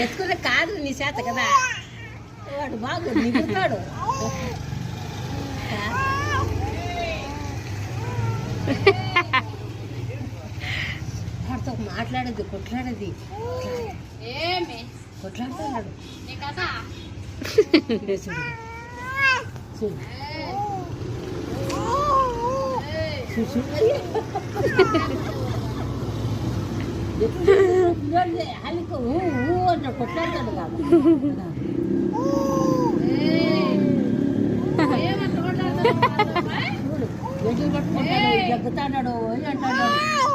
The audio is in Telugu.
ఎత్తుకునే కాదు నీ చేత కదా వాడు బాగు నిగుతాడు. వాడితో మాట్లాడేది కొట్లాడేది కొట్లాడుతున్నాడు. హలిక అంటే కొట్లాడతాడు కాదు. చూడు గడ్డి పట్టుకుంటాడు, జగ్గుతాడు, అంటాడు.